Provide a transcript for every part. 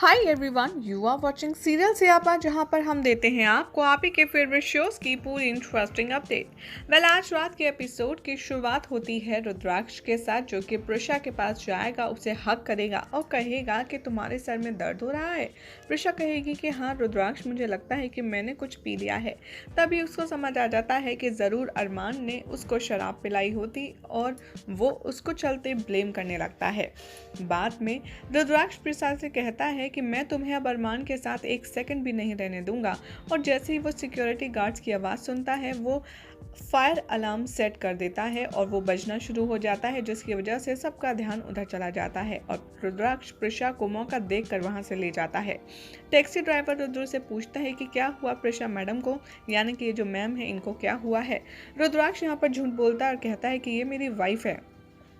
Hi everyone, you are watching serial Siyapa, जहां पर हम देते हैं आपको आप ही के फेवरेट शोज की पूरी इंटरेस्टिंग अपडेट। आज रात के एपिसोड की शुरुआत होती है रुद्राक्ष के साथ, जो कि प्रिशा के पास जाएगा, उसे हक करेगा और कहेगा कि तुम्हारे सर में दर्द हो रहा है। प्रिशा कहेगी कि हाँ रुद्राक्ष, मुझे लगता है कि मैंने कुछ पी लिया है। तभी उसको समझ आ जाता है कि ज़रूर अरमान ने उसको शराब पिलाई होती और वो उसको चलते ब्लेम करने लगता है। बाद में रुद्राक्ष प्रिशा से कहता है कि मैं तुम्हें अब अरमान के साथ एक सेकंड भी नहीं रहने दूंगा। और जैसे ही वो सिक्योरिटी गार्ड्स की आवाज़ सुनता है, वो फायर अलार्म सेट कर देता है और वो बजना शुरू हो जाता है, जिसकी वजह से सबका ध्यान उधर चला जाता है और रुद्राक्ष प्रिशा को मौका देखकर वहां से ले जाता है। टैक्सी ड्राइवर रुद्र से पूछता है कि क्या हुआ प्रिशा मैडम को, यानी कि ये जो मैम है इनको क्या हुआ है। रुद्राक्ष यहाँ पर झूठ बोलता है और कहता है कि ये मेरी वाइफ है,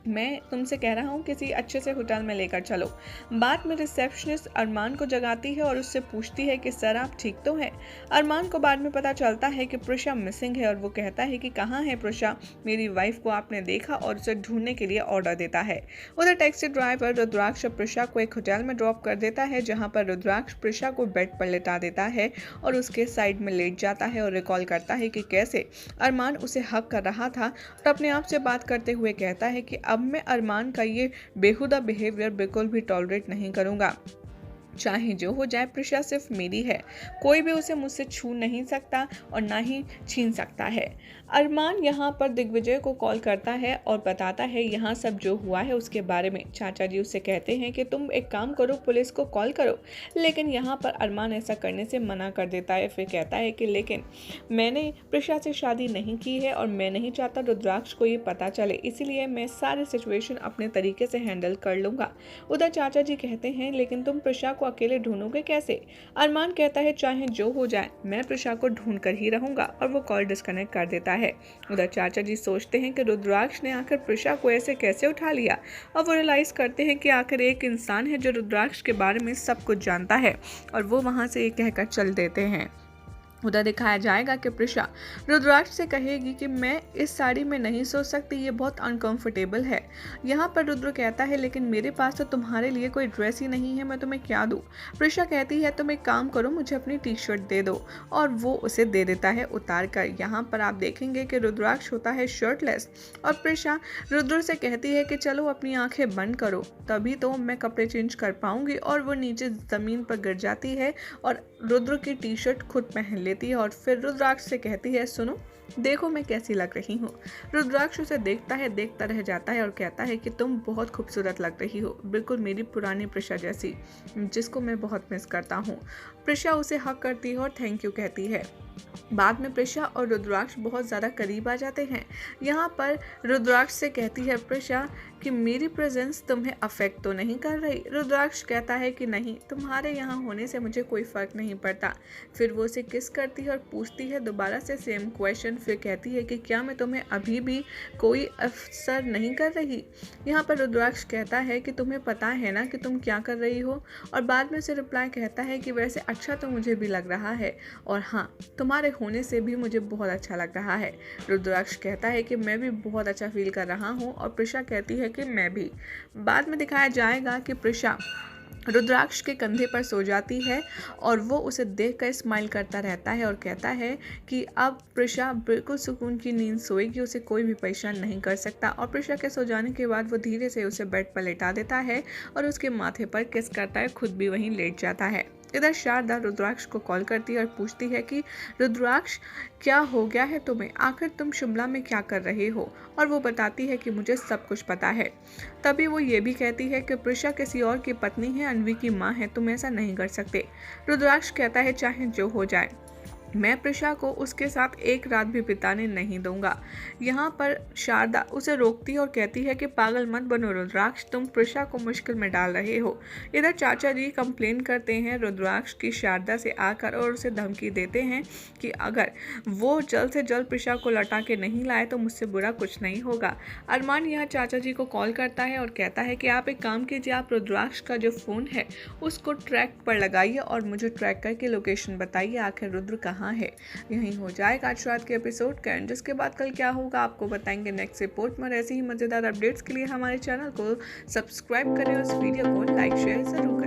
मैं तुमसे कह रहा हूँ किसी अच्छे से होटल में लेकर चलो। बाद में रिसेप्शनिस्ट अरमान को जगाती है और उससे पूछती है कि सर आप ठीक तो हैं। अरमान को बाद में पता चलता है कि प्रिशा मिसिंग है और वो कहता है कि कहाँ है प्रिशा, मेरी वाइफ को आपने देखा, और उसे ढूंढने के लिए ऑर्डर देता है। उधर टैक्सी ड्राइवर रुद्राक्ष प्रिशा को एक होटल में ड्रॉप कर देता है, जहाँ पर रुद्राक्ष प्रिशा को बेड पर लेटा देता है और उसके साइड में लेट जाता है और रिकॉल करता है कि कैसे अरमान उसे हक कर रहा था और अपने आप से बात करते हुए कहता है कि अब मैं अरमान का ये बेहुदा बिहेवियर बिल्कुल भी टॉलरेट नहीं करूंगा। चाहे जो हो जाए, प्रिशा सिर्फ मेरी है, कोई भी उसे मुझसे छू नहीं सकता और ना ही छीन सकता है। अरमान यहाँ पर दिग्विजय को कॉल करता है और बताता है यहाँ सब जो हुआ है उसके बारे में। चाचा जी उससे कहते हैं कि तुम एक काम करो, पुलिस को कॉल करो, लेकिन यहाँ पर अरमान ऐसा करने से मना कर देता है। फिर कहता है कि लेकिन मैंने प्रिशा से शादी नहीं की है और मैं नहीं चाहता रुद्राक्ष को ये पता चले, इसीलिए मैं सारे सिचुएशन अपने तरीके से हैंडल कर लूँगा। उधर चाचा जी कहते हैं लेकिन तुम प्रिशा को अकेले ढूंढोगे कैसे। अरमान कहता है चाहे जो हो जाए, मैं प्रिशा को ढूंढ कर ही रहूंगा, और वो कॉल डिस्कनेक्ट कर देता है। उधर चाचा जी सोचते हैं कि रुद्राक्ष ने आखिर प्रिशा को ऐसे कैसे उठा लिया, और वो रियलाइज करते हैं कि आखिर एक इंसान है जो रुद्राक्ष के बारे में सब कुछ जानता है, और वो वहां से ये कहकर चल देते हैं। उधर दिखाया जाएगा कि प्रिशा रुद्राक्ष से कहेगी कि मैं इस साड़ी में नहीं सो सकती, ये बहुत अनकंफर्टेबल है। यहाँ पर रुद्र कहता है लेकिन मेरे पास तो तुम्हारे लिए कोई ड्रेस ही नहीं है, मैं तुम्हें क्या दूँ। प्रिशा कहती है तुम एक काम करो, मुझे अपनी टी शर्ट दे दो, और वो उसे दे देता है उतार कर। यहाँ पर आप देखेंगे कि रुद्राक्ष होता है शर्टलेस और प्रिशा रुद्र से कहती है कि चलो अपनी आंखें बंद करो, तभी तो मैं कपड़े चेंज कर पाऊंगी, और वो नीचे ज़मीन पर गिर जाती है और रुद्र की टी शर्ट खुद पहन लेती है और फिर रुद्राक्ष से कहती है सुनो, देखो मैं कैसी लग रही हूँ। रुद्राक्ष उसे देखता है, देखता रह जाता है और कहता है कि तुम बहुत खूबसूरत लग रही हो, बिल्कुल मेरी पुरानी प्रिशा जैसी, जिसको मैं बहुत मिस करता हूँ। प्रिशा उसे हक करती है और थैंक यू कहती है। बाद में प्रिशा और रुद्राक्ष बहुत ज़्यादा करीब आ जाते हैं। यहाँ पर रुद्राक्ष से कहती है प्रिशा कि मेरी प्रेजेंस तुम्हें अफेक्ट तो नहीं कर रही। रुद्राक्ष कहता है कि नहीं, तुम्हारे यहाँ होने से मुझे कोई फ़र्क नहीं पड़ता। फिर वो उसे किस करती है और पूछती है दोबारा से सेम क्वेश्चन। फिर कहती है कि क्या मैं तुम्हें अभी भी कोई असर नहीं कर रही। यहाँ पर रुद्राक्ष कहता है कि तुम्हें पता है ना कि तुम क्या कर रही हो, और बाद में से रिप्लाई कहता है कि वैसे अच्छा तो मुझे भी लग रहा है, और हाँ तुम्हारे होने से भी मुझे बहुत अच्छा लग रहा है। रुद्राक्ष कहता है कि मैं भी बहुत अच्छा फील कर रहा हूँ, और प्रिशा कहती है कि मैं भी। बाद में दिखाया जाएगा कि प्रिशा रुद्राक्ष के कंधे पर सो जाती है और वो उसे देखकर स्माइल करता रहता है और कहता है कि अब प्रिशा बिल्कुल सुकून की नींद सोएगी, उसे कोई भी परेशान नहीं कर सकता। और प्रिशा के सो जाने के बाद वो धीरे से उसे बेड पर लेटा देता है और उसके माथे पर किस करता है, खुद भी वहीं लेट जाता है। इधर शारदा रुद्राक्ष को कॉल करती है और पूछती है कि रुद्राक्ष क्या हो गया है तुम्हें, आखिर तुम शिमला में क्या कर रहे हो। और वो बताती है कि मुझे सब कुछ पता है। तभी वो ये भी कहती है कि प्रिशा किसी और की पत्नी है, अनवी की माँ है, तुम ऐसा नहीं कर सकते। रुद्राक्ष कहता है चाहे जो हो जाए, मैं प्रिशा को उसके साथ एक रात भी बिताने नहीं दूंगा। यहाँ पर शारदा उसे रोकती है और कहती है कि पागल मत बनो रुद्राक्ष, तुम प्रिशा को मुश्किल में डाल रहे हो। इधर चाचा जी कंप्लेन करते हैं रुद्राक्ष की शारदा से आकर और उसे धमकी देते हैं कि अगर वो जल्द से जल्द प्रिशा को लौटा के नहीं लाए तो मुझसे बुरा कुछ नहीं होगा। अरमान यहाँ चाचा जी को कॉल करता है और कहता है कि आप एक काम कीजिए, आप रुद्राक्ष का जो फ़ोन है उसको ट्रैक पर लगाइए और मुझे ट्रैक करके लोकेशन बताइए, आखिर रुद्र कहाँ है। यही हो जाएगा आज रात के एपिसोड का एंड। जिसके बाद कल क्या होगा आपको बताएंगे नेक्स्ट रिपोर्ट में। ऐसी ही मजेदार अपडेट्स के लिए हमारे चैनल को सब्सक्राइब करें और इस वीडियो को लाइक शेयर जरूर करें।